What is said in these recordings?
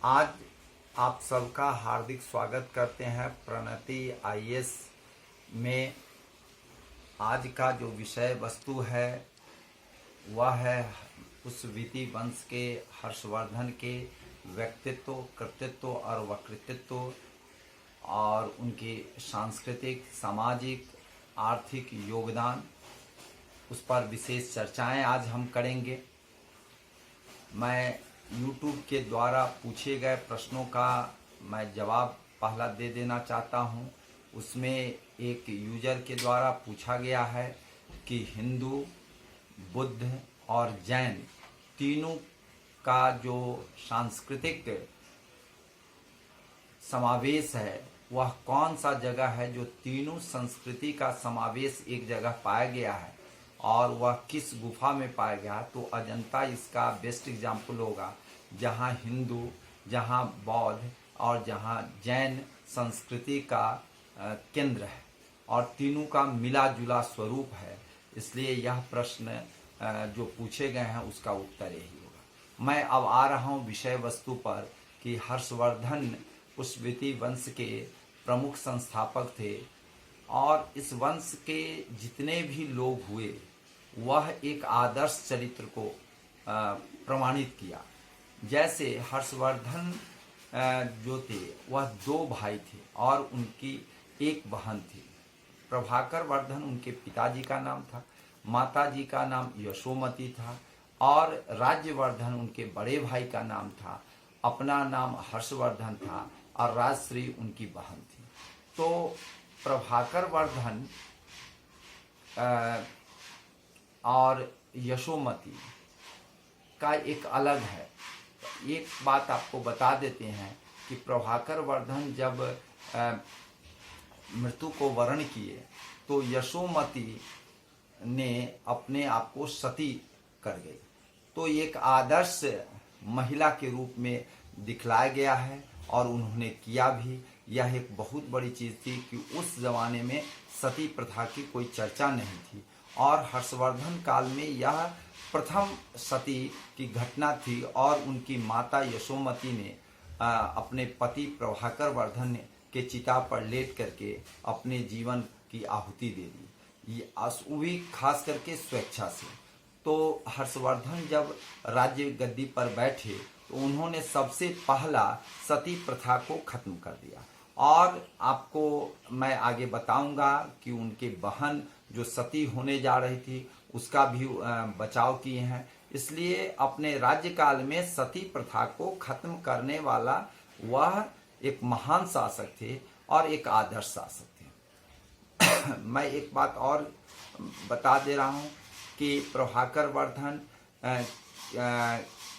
आज आप सबका हार्दिक स्वागत करते हैं प्रणति आईएएस में। आज का जो विषय वस्तु है वह है उस विति वंश के हर्षवर्धन के व्यक्तित्व, कृतित्व और वक्तृत्व और उनके सांस्कृतिक, सामाजिक, आर्थिक योगदान, उस पर विशेष चर्चाएं आज हम करेंगे। मैं YouTube के द्वारा पूछे गए प्रश्नों का मैं जवाब पहला दे देना चाहता हूं। उसमें एक यूजर के द्वारा पूछा गया है कि हिंदू, बुद्ध और जैन तीनों का जो सांस्कृतिक समावेश है वह कौन सा जगह है जो तीनों संस्कृति का समावेश एक जगह पाया गया है और वह किस गुफा में पाया गया। तो अजंता इसका बेस्ट एग्जाम्पल होगा, जहाँ हिंदू, जहाँ बौद्ध और जहाँ जैन संस्कृति का केंद्र है और तीनों का मिला जुला स्वरूप है। इसलिए यह प्रश्न जो पूछे गए हैं उसका उत्तर यही होगा। मैं अब आ रहा हूँ विषय वस्तु पर कि हर्षवर्धन उस विति वंश के प्रमुख संस्थापक थे और इस वंश के जितने भी लोग हुए वह एक आदर्श चरित्र को प्रमाणित किया। जैसे हर्षवर्धन जो थे वह दो भाई थे और उनकी एक बहन थी। प्रभाकर वर्धन उनके पिताजी का नाम था, माताजी का नाम यशोमती था और राज्यवर्धन उनके बड़े भाई का नाम था। अपना नाम हर्षवर्धन था और राजश्री उनकी बहन थी। तो प्रभाकर वर्धन और यशोमती का एक अलग है। एक बात आपको बता देते हैं कि प्रभाकर वर्धन जब मृत्यु को वरण किए तो यशोमती ने अपने आप को सती कर गई। तो एक आदर्श महिला के रूप में दिखलाया गया है और उन्होंने किया भी। यह एक बहुत बड़ी चीज़ थी कि उस जमाने में सती प्रथा की कोई चर्चा नहीं थी और हर्षवर्धन काल में यह प्रथम सती की घटना थी और उनकी माता यशोमती ने अपने पति प्रभाकर वर्धन के चिता पर लेट करके अपने जीवन की आहुति दे दी, वो भी खास करके स्वेच्छा से। तो हर्षवर्धन जब राज्य गद्दी पर बैठे तो उन्होंने सबसे पहला सती प्रथा को खत्म कर दिया और आपको मैं आगे बताऊंगा कि उनके बहन जो सती होने जा रही थी उसका भी बचाव किए हैं। इसलिए अपने राज्यकाल में सती प्रथा को खत्म करने वाला वह एक महान शासक थे और एक आदर्श शासक थे। मैं एक बात और बता दे रहा हूँ कि प्रभाकर वर्धन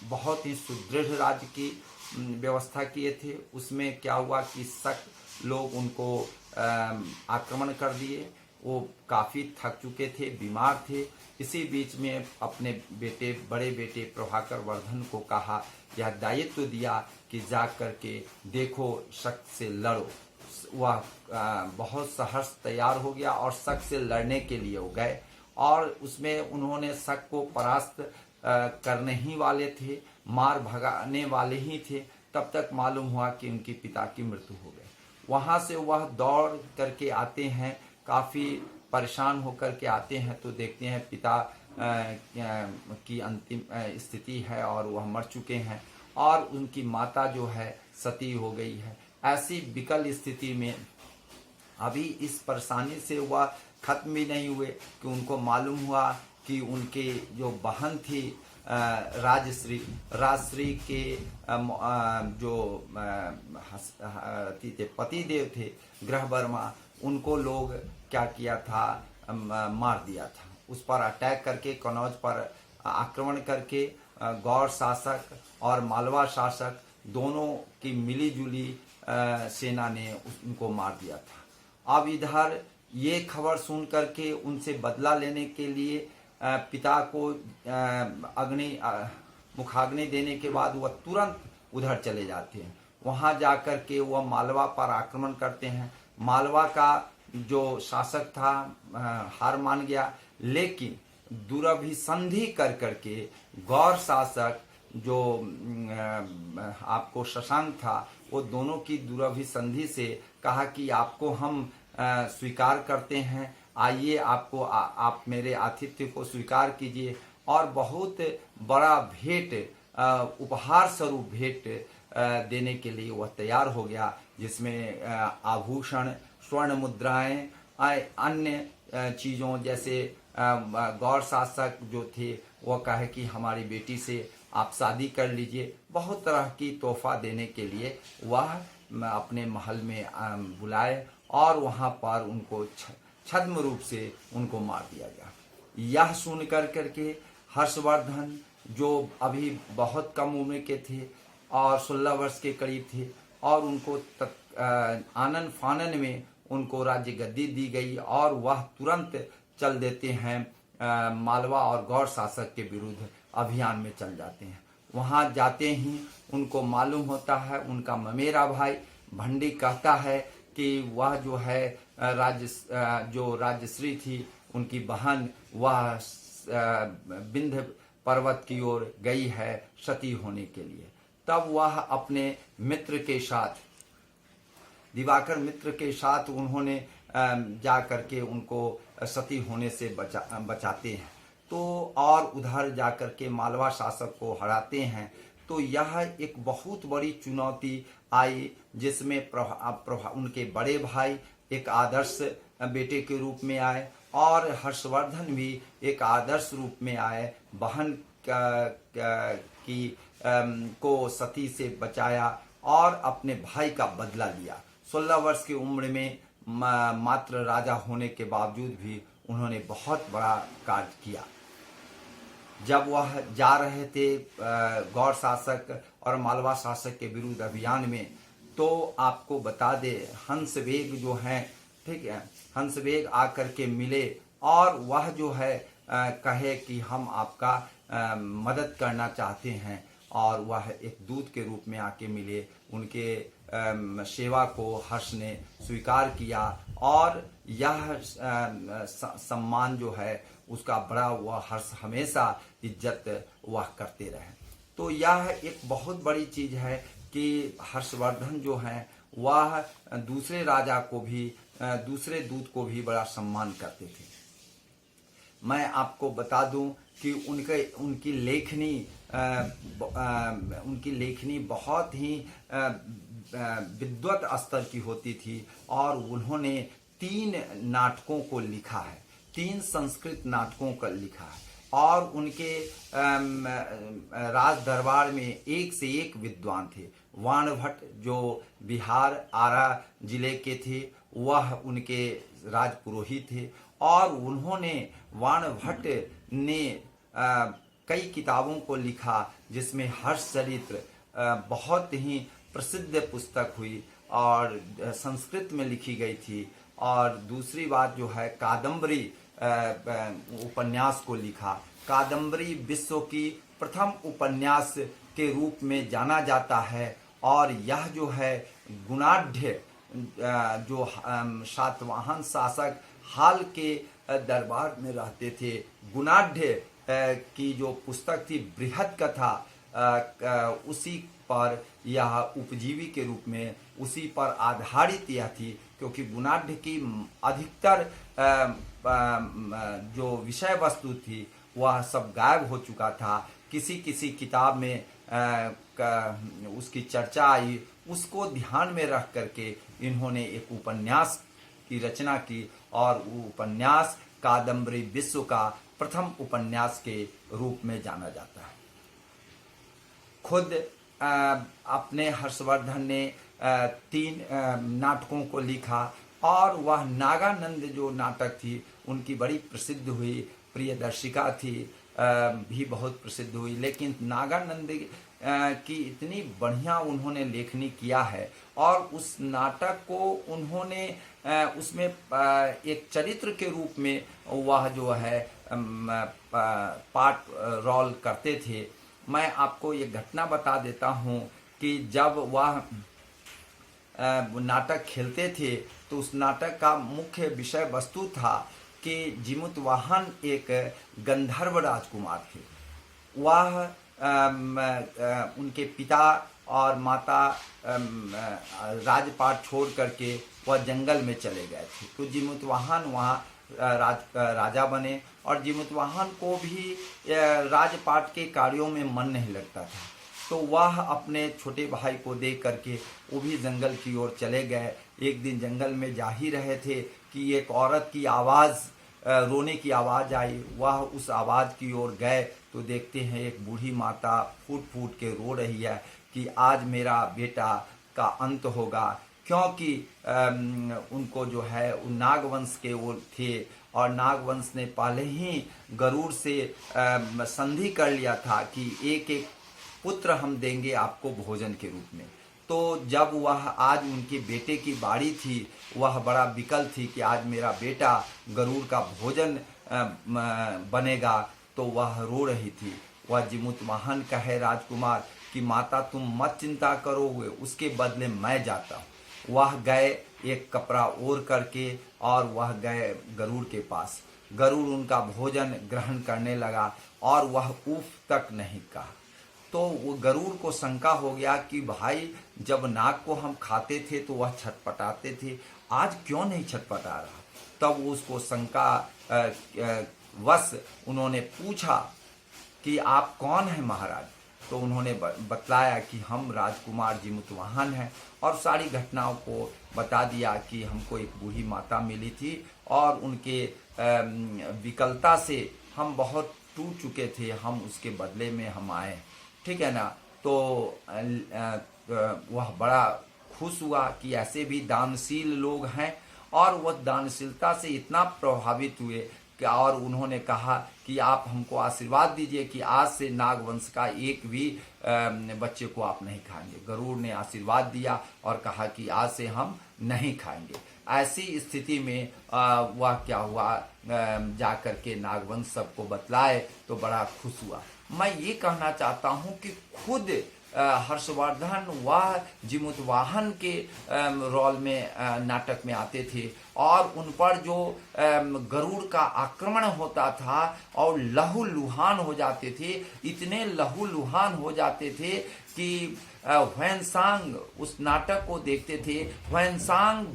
बहुत ही सुदृढ़ राज्य की व्यवस्था किए थे। उसमें क्या हुआ कि शक लोग उनको आक्रमण कर दिए। वो काफ़ी थक चुके थे, बीमार थे। इसी बीच में अपने बेटे, बड़े बेटे प्रभाकर वर्धन को कहा, यह दायित्व दिया कि जा करके देखो, शक से लड़ो। वह बहुत सहर्ष तैयार हो गया और शक से लड़ने के लिए हो गए और उसमें उन्होंने शक को परास्त करने ही वाले थे, मार भगाने वाले ही थे। तब तक मालूम हुआ कि उनके पिता की मृत्यु हो गई। वहाँ से वह दौड़ करके आते हैं, काफ़ी परेशान होकर के आते हैं तो देखते हैं पिता की अंतिम स्थिति है और वह मर चुके हैं और उनकी माता जो है सती हो गई है। ऐसी विकल स्थिति में अभी इस परेशानी से वह खत्म भी नहीं हुए कि उनको मालूम हुआ कि उनके जो बहन थी राजश्री के जो पतिदेव थे ग्रहवर्मा, उनको लोग क्या किया था, मार दिया था। उस पर अटैक करके, कनौज पर आक्रमण करके गौड़ शासक और मालवा शासक दोनों की मिली जुली सेना ने उनको मार दिया था। अब इधर ये खबर सुन करके उनसे बदला लेने के लिए पिता को मुखाग्नि देने के बाद वह तुरंत उधर चले जाते हैं। वहाँ जाकर के वह मालवा पर आक्रमण करते हैं। मालवा का जो शासक था हार मान गया, लेकिन दुरभिसंधि कर करके गौर शासक जो आपको शशांक था, वो दोनों की दुरभिसंधि से कहा कि आपको हम स्वीकार करते हैं, आइए आप मेरे आतिथ्य को स्वीकार कीजिए। और बहुत बड़ा भेंट, उपहार स्वरूप भेंट देने के लिए वह तैयार हो गया, जिसमें आभूषण, स्वर्ण मुद्राएं, अन्य चीज़ों जैसे गौर शासक जो थे वह कहे कि हमारी बेटी से आप शादी कर लीजिए। बहुत तरह की तोहफा देने के लिए वह अपने महल में बुलाए और वहाँ पर उनको छद्म रूप से उनको मार दिया गया। यह सुन करके हर्षवर्धन, जो अभी बहुत कम उम्र के थे और 16 वर्ष के करीब थे, और उनको आनन फानन में उनको राज्य गद्दी दी गई और वह तुरंत चल देते हैं मालवा और गौर शासक के विरुद्ध अभियान में चल जाते हैं। वहाँ जाते ही उनको मालूम होता है, उनका ममेरा भाई भंडी कहता है कि वह जो है जो राजश्री थी, उनकी बहन, वह विंध्य पर्वत की ओर गई है सती होने के लिए। तब वह अपने मित्र के साथ, दिवाकर मित्र के साथ, उन्होंने जा करके उनको सती होने से बचाते हैं। तो और उधर जा करके मालवा शासक को हराते हैं। तो यह एक बहुत बड़ी चुनौती आई, जिसमें उनके बड़े भाई एक आदर्श बेटे के रूप में आए और हर्षवर्धन भी एक आदर्श रूप में आए। बहन को सती से बचाया और अपने भाई का बदला लिया। 16 वर्ष की उम्र में मात्र राजा होने के बावजूद भी उन्होंने बहुत बड़ा कार्य किया। जब वह जा रहे थे गौर शासक और मालवा शासक के विरुद्ध अभियान में, तो आपको बता दे, हंसवेग जो हैं, ठीक है, हंसवेग आकर के मिले और वह जो है कहे कि हम आपका मदद करना चाहते हैं, और वह एक दूत के रूप में आके मिले। उनके सेवा को हर्ष ने स्वीकार किया और यह सम्मान जो है उसका बड़ा वह हर्ष हमेशा इज्जत वह करते रहे। तो यह एक बहुत बड़ी चीज है कि हर्षवर्धन जो है वह दूसरे राजा को भी, दूसरे दूत को भी बड़ा सम्मान करते थे। मैं आपको बता दूं कि उनकी लेखनी बहुत ही विद्वत स्तर की होती थी और उन्होंने 3 नाटकों को लिखा है, 3 संस्कृत नाटकों का लिखा है। और उनके राज दरबार में एक से एक विद्वान थे। वाणभट्ट जो बिहार आरा जिले के थे, वह उनके राजपुरोहित थे और उन्होंने, वाणभट्ट ने कई किताबों को लिखा, जिसमें हर्षचरित्र बहुत ही प्रसिद्ध पुस्तक हुई और संस्कृत में लिखी गई थी। और दूसरी बात जो है, कादम्बरी उपन्यास को लिखा। कादम्बरी विश्व की प्रथम उपन्यास के रूप में जाना जाता है और यह जो है गुणाढ़ जो सातवाहन शासक हाल के दरबार में रहते थे, गुणाढ़ की जो पुस्तक थी बृहद कथा, उसी पर यह उपजीवी के रूप में उसी पर आधारित यह थी, क्योंकि गुणाढ़ की अधिकतर जो विषय वस्तु थी वह सब गायब हो चुका था। किसी किसी किताब में उसकी चर्चा आई, उसको ध्यान में रख करके इन्होंने एक उपन्यास की रचना की और वो उपन्यास कादम्बरी विश्व का प्रथम उपन्यास के रूप में जाना जाता है। खुद अपने हर्षवर्धन ने 3 नाटकों को लिखा और वह नागानंद जो नाटक थी उनकी बड़ी प्रसिद्ध हुई। प्रियदर्शिका थी भी बहुत प्रसिद्ध हुई, लेकिन नागानंद की इतनी बढ़िया उन्होंने लेखनी किया है और उस नाटक को उन्होंने उसमें एक चरित्र के रूप में वह जो है पार्ट रोल करते थे। मैं आपको ये घटना बता देता हूँ कि जब वह नाटक खेलते थे तो उस नाटक का मुख्य विषय वस्तु था कि जिमुतवाहन एक गंधर्व राजकुमार थे। वह उनके पिता और माता राजपाट छोड़ करके वह जंगल में चले गए थे। तो जिमुतवाहन वहाँ राजा बने और जिमुतवाहन को भी राजपाट के कार्यों में मन नहीं लगता था। तो वह अपने छोटे भाई को देख करके वो भी जंगल की ओर चले गए। एक दिन जंगल में जा ही रहे थे कि एक औरत की आवाज़, रोने की आवाज़ आई। वह उस आवाज़ की ओर गए तो देखते हैं एक बूढ़ी माता फूट फूट के रो रही है कि आज मेरा बेटा का अंत होगा, क्योंकि उनको जो है नागवंश के वो थे और नागवंश ने पहले ही गरुड़ से संधि कर लिया था कि एक एक पुत्र हम देंगे आपको भोजन के रूप में। तो जब वह आज उनके बेटे की बारी थी, वह बड़ा विकल थी कि आज मेरा बेटा गरुड़ का भोजन बनेगा, तो वह रो रही थी। वह जिमुतवाहन कहे राजकुमार कि माता तुम मत चिंता करो, उसके बदले मैं जाता हूँ। वह गए एक कपड़ा ओढ़ करके और वह गए गरुड़ के पास। गरुड़ उनका भोजन ग्रहण करने लगा और वह उफ तक नहीं कहा। तो वो गरुड़ को शंका हो गया कि भाई जब नाग को हम खाते थे तो वह छटपटाते थे, आज क्यों नहीं छटपटा रहा। तब उसको शंका वश उन्होंने पूछा कि आप कौन हैं महाराज। तो उन्होंने बतलाया कि हम राजकुमार जिमुतवाहन हैं और सारी घटनाओं को बता दिया कि हमको एक बूढ़ी माता मिली थी और उनके विकलता से हम बहुत टूट चुके थे, हम उसके बदले में हम आए, ठीक है ना। तो वह बड़ा खुश हुआ कि ऐसे भी दानशील लोग हैं और वह दानशीलता से इतना प्रभावित हुए कि और उन्होंने कहा कि आप हमको आशीर्वाद दीजिए कि आज से नागवंश का एक भी बच्चे को आप नहीं खाएंगे। गरुड़ ने आशीर्वाद दिया और कहा कि आज से हम नहीं खाएंगे। ऐसी स्थिति में वह क्या हुआ, जा कर के नागवंश सबको बतलाए तो बड़ा खुश हुआ। मैं ये कहना चाहता हूँ कि खुद हर्षवर्धन वह जिमुतवाहन के रोल में नाटक में आते थे और उन पर जो गरुड़ का आक्रमण होता था और लहूलुहान हो जाते थे, इतने लहूलुहान हो जाते थे कि ह्वेनसांग उस नाटक को देखते थे। ह्वेनसांग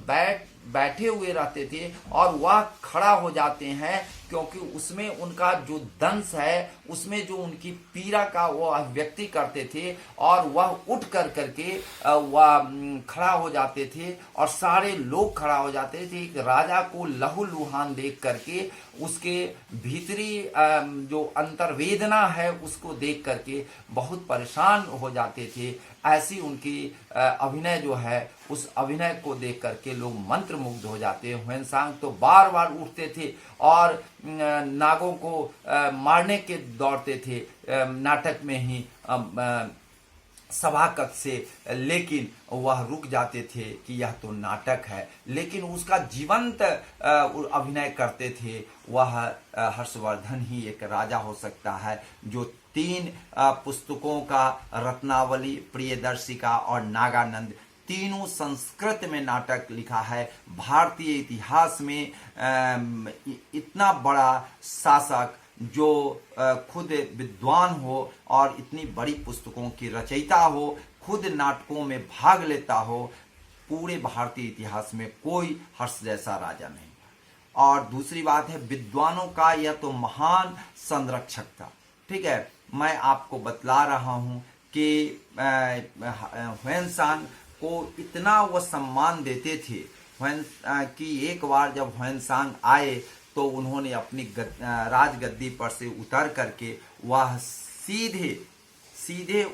बैठे हुए रहते थे और वह खड़ा हो जाते हैं, क्योंकि उसमें उनका जो दंश है, उसमें जो उनकी पीड़ा का वो अभिव्यक्ति करते थे और वह उठ करके वह खड़ा हो जाते थे और सारे लोग खड़ा हो जाते थे। एक राजा को लहूलुहान देख करके उसके भीतरी जो अंतर्वेदना है उसको देख करके बहुत परेशान हो जाते थे। ऐसी उनकी अभिनय जो है, उस अभिनय को देख करके लोग मंत्रमुग्ध हो जाते हैं। ह्वेनसांग तो बार बार उठते थे और नागों को मारने के दौड़ते थे नाटक में ही सभा कक्ष से, लेकिन वह रुक जाते थे कि यह तो नाटक है, लेकिन उसका जीवंत अभिनय करते थे। वह हर्षवर्धन ही एक राजा हो सकता है जो 3 पुस्तकों का रत्नावली, प्रियदर्शिका और नागानंद तीनों संस्कृत में नाटक लिखा है। भारतीय इतिहास में इतना बड़ा शासक जो खुद विद्वान हो और इतनी बड़ी पुस्तकों की रचयिता हो, खुद नाटकों में भाग लेता हो, पूरे भारतीय इतिहास में कोई हर्ष जैसा राजा नहीं। और दूसरी बात है, विद्वानों का यह तो महान संरक्षक था, ठीक है। मैं आपको बतला रहा हूँ कि ह्वेनसांग को इतना वह सम्मान देते थे कि एक बार जब ह्वेनसांग आए तो उन्होंने अपनी राजगद्दी पर से उतर करके वह सीधे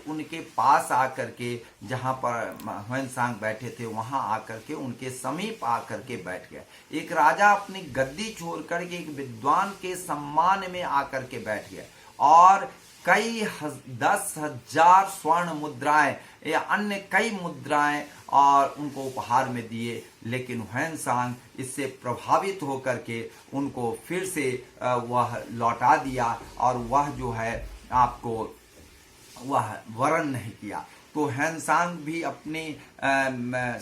उनके पास आकर के, जहाँ पर ह्वेनसांग बैठे थे वहाँ आकर के उनके समीप आकर के बैठ गए। एक राजा अपनी गद्दी छोड़ करके एक विद्वान के सम्मान में आकर के बैठ गए और कई 10,000 स्वर्ण मुद्राएं या अन्य कई मुद्राएं और उनको उपहार में दिए। लेकिन ह्वेनसांग इससे प्रभावित होकर के उनको फिर से वह लौटा दिया और वह जो है आपको वह वरण नहीं किया। तो ह्वेनसांग भी अपने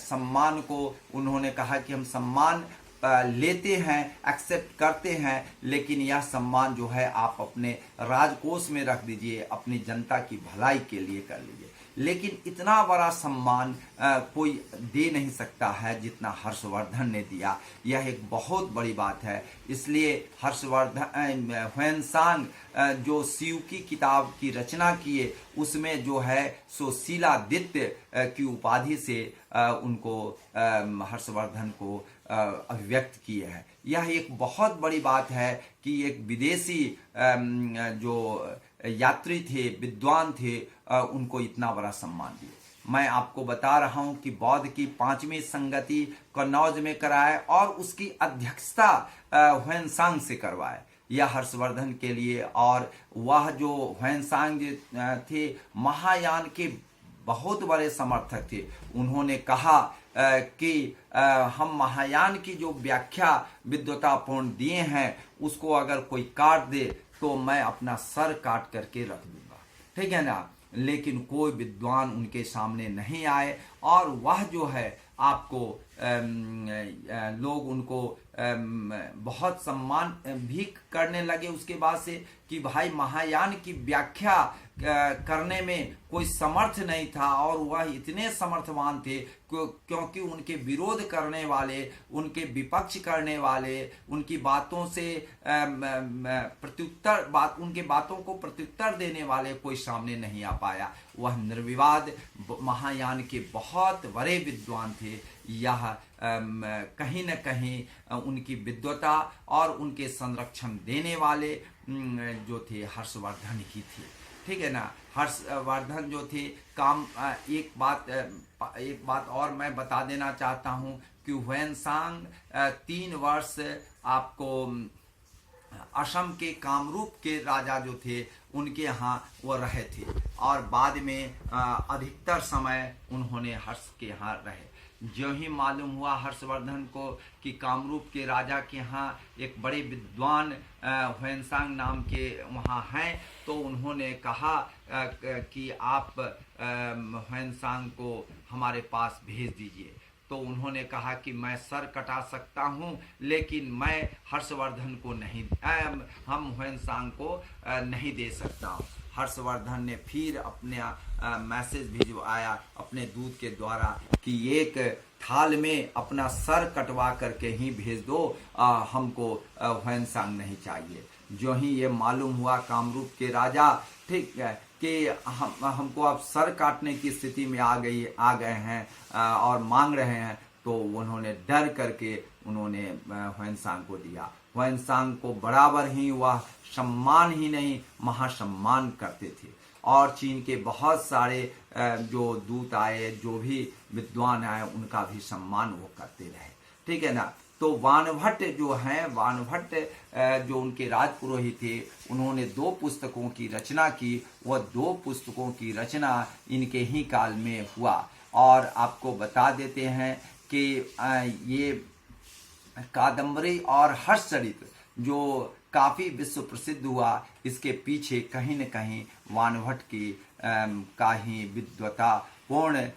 सम्मान को उन्होंने कहा कि हम सम्मान लेते हैं, एक्सेप्ट करते हैं, लेकिन यह सम्मान जो है आप अपने राजकोष में रख दीजिए, अपनी जनता की भलाई के लिए कर लीजिए। लेकिन इतना बड़ा सम्मान कोई दे नहीं सकता है जितना हर्षवर्धन ने दिया। यह एक बहुत बड़ी बात है। इसलिए हर्षवर्धन ह्वेनसांग जो शिव की किताब की रचना किए, उसमें जो है सो शिलादित्य की उपाधि से उनको हर्षवर्धन को अभिव्यक्त किए हैं। यह एक बहुत बड़ी बात है कि एक विदेशी जो यात्री थे, विद्वान थे, उनको इतना बड़ा सम्मान दिए। मैं आपको बता रहा हूं कि बौद्ध की 5वीं संगति कन्नौज में कराए और उसकी अध्यक्षता ह्वेनसांग से करवाए। यह हर्षवर्धन के लिए, और वह जो ह्वेनसांग थे महायान के बहुत बड़े समर्थक थे। उन्होंने कहा कि हम महायान की जो व्याख्या विद्वतापूर्ण दिए हैं उसको अगर कोई काट दे तो मैं अपना सर काट करके रख दूंगा, ठीक है ना। लेकिन कोई विद्वान उनके सामने नहीं आए और वह जो है आपको लोग उनको बहुत सम्मान भी करने लगे उसके बाद से कि भाई महायान की व्याख्या करने में कोई समर्थ नहीं था, और वह इतने समर्थवान थे क्योंकि उनके विरोध करने वाले, उनके विपक्ष करने वाले, उनकी बातों से उनके बातों को प्रत्युत्तर देने वाले कोई सामने नहीं आ पाया। वह निर्विवाद महायान के बहुत बड़े विद्वान थे। यह कहीं न कहीं उनकी विद्वता और उनके संरक्षण देने वाले जो थे हर्षवर्धन ही थे, ठीक है ना। हर्षवर्धन जो थे एक बात और मैं बता देना चाहता हूँ कि ह्वेनसांग 3 वर्ष आपको असम के कामरूप के राजा जो थे उनके यहाँ वो रहे थे, और बाद में अधिकतर समय उन्होंने हर्ष के यहाँ रहे। जो ही मालूम हुआ हर्षवर्धन को कि कामरूप के राजा के यहाँ एक बड़े विद्वान ह्वेनसांग नाम के वहाँ हैं, तो उन्होंने कहा कि आप ह्वेनसांग को हमारे पास भेज दीजिए। तो उन्होंने कहा कि मैं सर कटा सकता हूँ, लेकिन मैं हर्षवर्धन को नहीं, हम ह्वेनसांग को नहीं दे सकता हूँ। हर्षवर्धन ने फिर अपने मैसेज भिजवाया अपने दूत के द्वारा कि एक थाल में अपना सर कटवा करके ही भेज दो, हमको ह्वेनसांग नहीं चाहिए। जो ही ये मालूम हुआ कामरूप के राजा, ठीक है, कि हमको अब सर काटने की स्थिति में आ गए हैं और मांग रहे हैं, तो उन्होंने डर करके उन्होंने ह्वेनसांग को दिया। ह्वेनसांग को बराबर ही वह सम्मान ही नहीं महासम्मान करते थे, और चीन के बहुत सारे जो दूत आए, जो भी विद्वान आए, उनका भी सम्मान वो करते रहे, ठीक है ना। तो वानभट्ट जो हैं, वानभट्ट जो उनके राजपुरोहित थे, उन्होंने 2 पुस्तकों की रचना की। वह 2 पुस्तकों की रचना इनके ही काल में हुआ, और आपको बता देते हैं कि ये कादम्बरी और हर्षचरित जो काफ़ी विश्व प्रसिद्ध हुआ, इसके पीछे कहीं न कहीं वानभट्ट की का ही विद्वता पूर्ण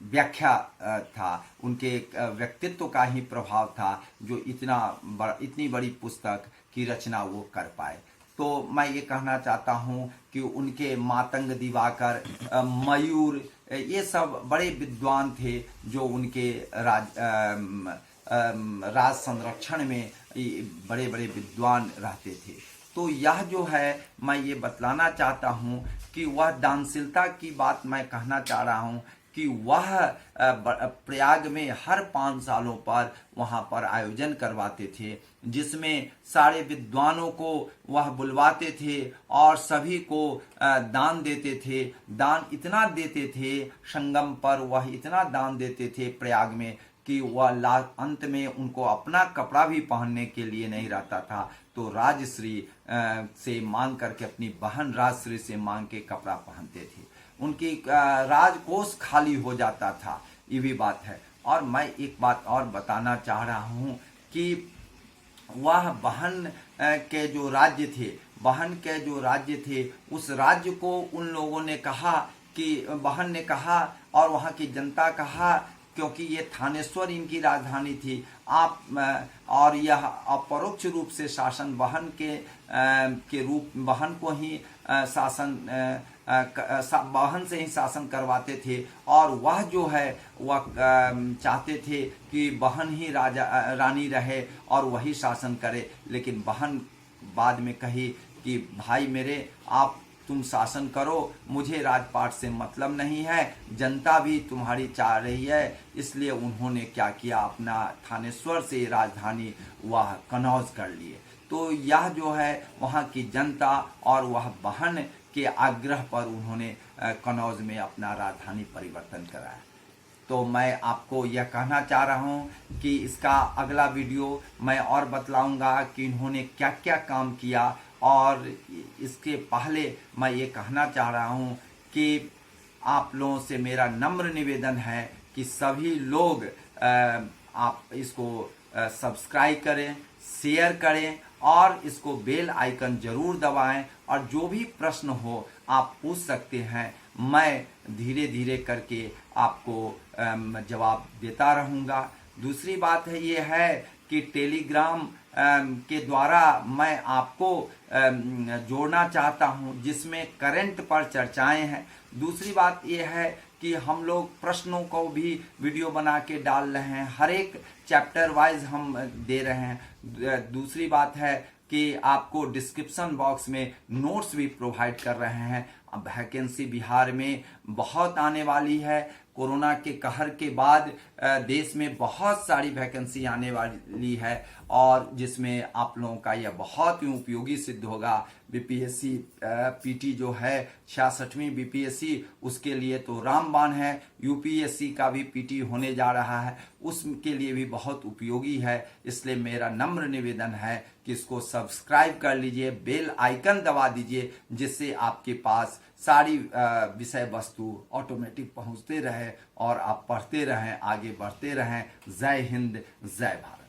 व्याख्या था, उनके व्यक्तित्व का ही प्रभाव था जो इतनी बड़ी पुस्तक की रचना वो कर पाए। तो मैं ये कहना चाहता हूँ कि उनके मातंग दिवाकर, मयूर, ये सब बड़े विद्वान थे जो उनके राज संरक्षण में बड़े बड़े विद्वान रहते थे। तो यह जो है मैं ये बतलाना चाहता हूँ कि वह दानशीलता की बात मैं कहना चाह रहा हूँ कि वह प्रयाग में हर 5 सालों पर वहाँ पर आयोजन करवाते थे, जिसमें सारे विद्वानों को वह बुलवाते थे और सभी को दान देते थे। दान इतना देते थे, संगम पर वह इतना दान देते थे प्रयाग में कि वह अंत में उनको अपना कपड़ा भी पहनने के लिए नहीं रहता था, तो राजश्री से मांग करके, अपनी बहन राजश्री से मांग के कपड़ा पहनते थे। उनकी राजकोष खाली हो जाता था, ये भी बात है। और मैं एक बात और बताना चाह रहा हूँ कि वह बहन के जो राज्य थे, उस राज्य को उन लोगों ने कहा कि, बहन ने कहा और वहाँ की जनता कहा क्योंकि ये थानेश्वर इनकी राजधानी थी। आप और यह अपरोक्ष रूप से शासन बहन को ही बहन से ही शासन करवाते थे, और वह जो है वह चाहते थे कि बहन ही रानी रहे और वही शासन करे। लेकिन बहन बाद में कही कि भाई मेरे, तुम शासन करो, मुझे राजपाट से मतलब नहीं है, जनता भी तुम्हारी चाह रही है। इसलिए उन्होंने क्या किया, अपना थानेश्वर से राजधानी वह कन्नौज कर लिए। तो यह जो है वहाँ की जनता और वह बहन के आग्रह पर उन्होंने कन्नौज में अपना राजधानी परिवर्तन कराया। तो मैं आपको यह कहना चाह रहा हूँ कि इसका अगला वीडियो मैं और बतलाऊंगा कि इन्होंने क्या क्या काम किया। और इसके पहले मैं ये कहना चाह रहा हूँ कि आप लोगों से मेरा नम्र निवेदन है कि सभी लोग आप इसको सब्सक्राइब करें, शेयर करें और इसको बेल आइकन जरूर दबाएं। और जो भी प्रश्न हो आप पूछ सकते हैं, मैं धीरे धीरे करके आपको जवाब देता रहूँगा। दूसरी बात है ये है कि टेलीग्राम के द्वारा मैं आपको जोड़ना चाहता हूं, जिसमें करंट पर चर्चाएं हैं। दूसरी बात यह है कि हम लोग प्रश्नों को भी वीडियो बना के डाल रहे हैं, हर एक चैप्टर वाइज हम दे रहे हैं। दूसरी बात है कि आपको डिस्क्रिप्शन बॉक्स में नोट्स भी प्रोवाइड कर रहे हैं। अब वैकेंसी बिहार में बहुत आने वाली है। कोरोना के कहर के बाद देश में बहुत सारी वैकेंसी आने वाली है, और जिसमें आप लोगों का यह बहुत ही उपयोगी सिद्ध होगा। बीपीएससी पीटी जो है 66वीं बीपीएससी, उसके लिए तो रामबाण है। यूपीएससी का भी पीटी होने जा रहा है, उसके लिए भी बहुत उपयोगी है। इसलिए मेरा नम्र निवेदन है कि इसको सब्सक्राइब कर लीजिए, बेल आइकन दबा दीजिए, जिससे आपके पास सारी विषय वस्तु ऑटोमेटिक पहुंचते रहे और आप पढ़ते रहें, आगे बढ़ते रहें। जय हिंद, जय भारत।